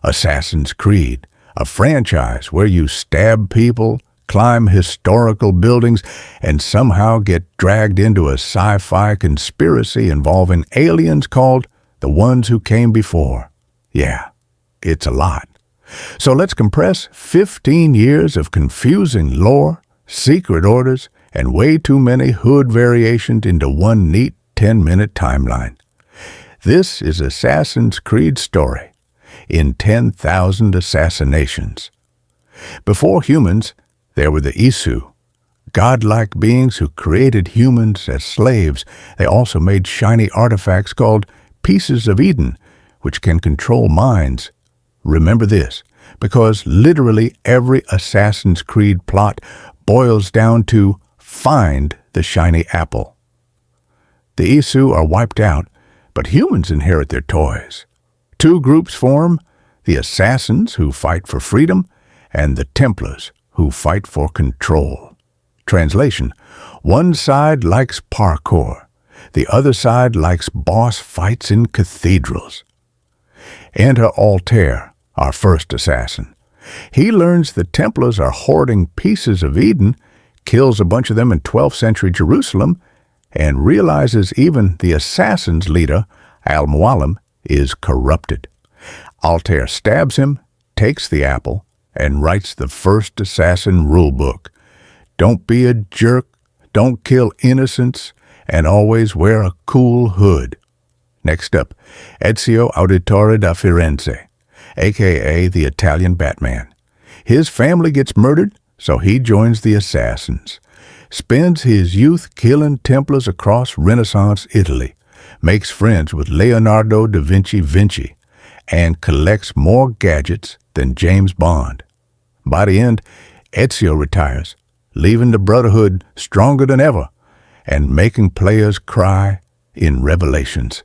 Assassin's Creed, a franchise where you stab people, climb historical buildings, and somehow get dragged into a sci-fi conspiracy involving aliens called the ones who came before. Yeah, it's a lot. So let's compress 15 years of confusing lore, secret orders, and way too many hood variations into one neat 10-minute timeline. This is Assassin's Creed's story in 10,000 assassinations. Before humans, there were the Isu, godlike beings who created humans as slaves. They also made shiny artifacts called Pieces of Eden, which can control minds. Remember this, because literally every Assassin's Creed plot boils down to find the shiny apple. The Isu are wiped out, but humans inherit their toys. Two groups form, the Assassins, who fight for freedom, and the Templars, who fight for control. Translation: one side likes parkour, the other side likes boss fights in cathedrals. Enter Altair, our first assassin. He learns the Templars are hoarding pieces of Eden, kills a bunch of them in 12th century Jerusalem, and realizes even the assassin's leader, Al-Mualim, is corrupted. Altair stabs him, takes the apple, and writes the first assassin rulebook. Don't be a jerk, don't kill innocents, and always wear a cool hood. Next up, Ezio Auditore da Firenze, a.k.a. the Italian Batman. His family gets murdered, so he joins the assassins. Spends his youth killing Templars across Renaissance Italy, makes friends with Leonardo da Vinci, and collects more gadgets than James Bond. By the end, Ezio retires, leaving the Brotherhood stronger than ever and making players cry in Revelations.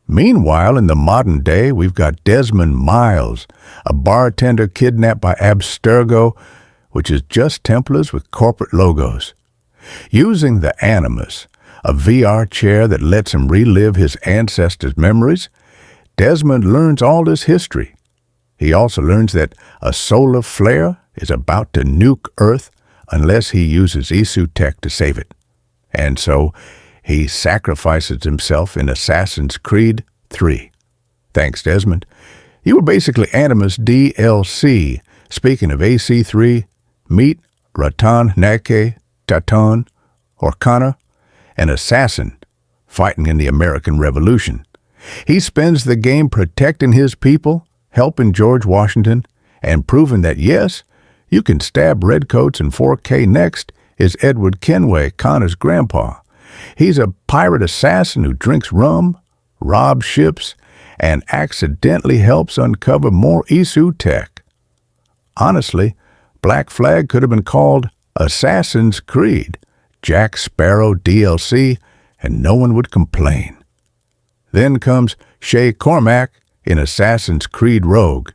Meanwhile, in the modern day, we've got Desmond Miles, a bartender kidnapped by Abstergo, which is just Templars with corporate logos. Using the Animus, a VR chair that lets him relive his ancestors' memories, Desmond learns all this history. He also learns that a solar flare is about to nuke Earth unless he uses Isu tech to save it. And so, he sacrifices himself in Assassin's Creed 3. Thanks, Desmond. You were basically Animus DLC. Speaking of AC3, meet Ratan Nake Taton, or Connor, an assassin fighting in the American Revolution. He spends the game protecting his people, helping George Washington, and proving that, yes, you can stab redcoats in 4K. Next is Edward Kenway, Connor's grandpa. He's a pirate assassin who drinks rum, robs ships, and accidentally helps uncover more Isu tech. Honestly, Black Flag could have been called Assassin's Creed, Jack Sparrow DLC, and no one would complain. Then comes Shay Cormac in Assassin's Creed Rogue.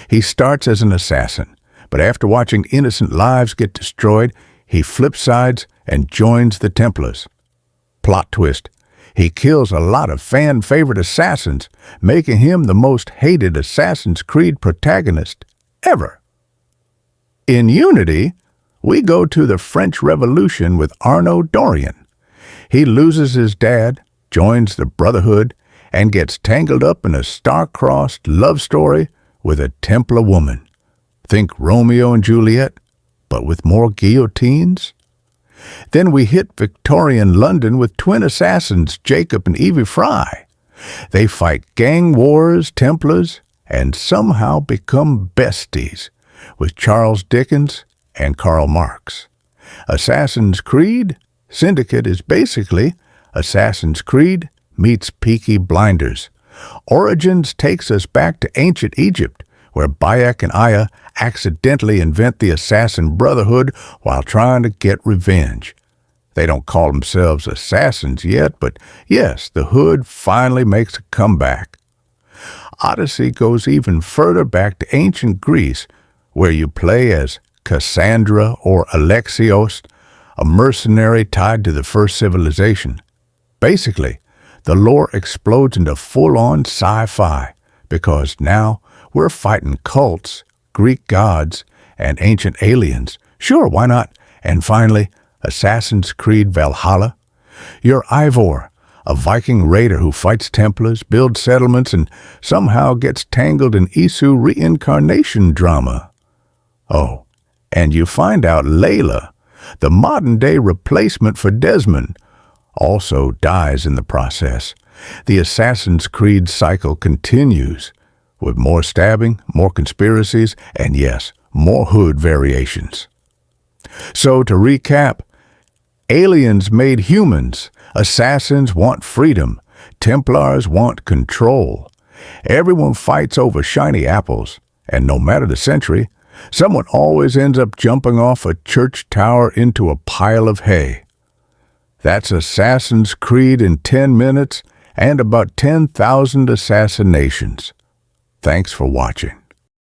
He starts as an assassin, but after watching innocent lives get destroyed, he flips sides and joins the Templars. Plot twist: he kills a lot of fan-favorite assassins, making him the most hated Assassin's Creed protagonist ever. In Unity, we go to the French Revolution with Arnaud Dorian. He loses his dad, joins the Brotherhood, and gets tangled up in a star-crossed love story with a Templar woman. Think Romeo and Juliet, but with more guillotines? Then we hit Victorian London with twin assassins, Jacob and Evie Fry. They fight gang wars, Templars, and somehow become besties with Charles Dickens and Karl Marx. Assassin's Creed Syndicate is basically Assassin's Creed meets Peaky Blinders. Origins takes us back to ancient Egypt, where Bayek and Aya accidentally invent the Assassin Brotherhood while trying to get revenge. They don't call themselves assassins yet, but yes, the Hood finally makes a comeback. Odyssey goes even further back to ancient Greece, where you play as Cassandra or Alexios, a mercenary tied to the first civilization. Basically, the lore explodes into full-on sci-fi, because now we're fighting cults, Greek gods, and ancient aliens. Sure, why not? And finally, Assassin's Creed Valhalla. You're Eivor, a Viking raider who fights Templars, builds settlements, and somehow gets tangled in Isu reincarnation drama. Oh, and you find out Layla, the modern-day replacement for Desmond, also dies in the process. The Assassin's Creed cycle continues, with more stabbing, more conspiracies, and yes, more hood variations. So to recap, aliens made humans, assassins want freedom, Templars want control. Everyone fights over shiny apples, and no matter the century, someone always ends up jumping off a church tower into a pile of hay. That's Assassin's Creed in 10 minutes and about 10,000 assassinations. Thanks for watching.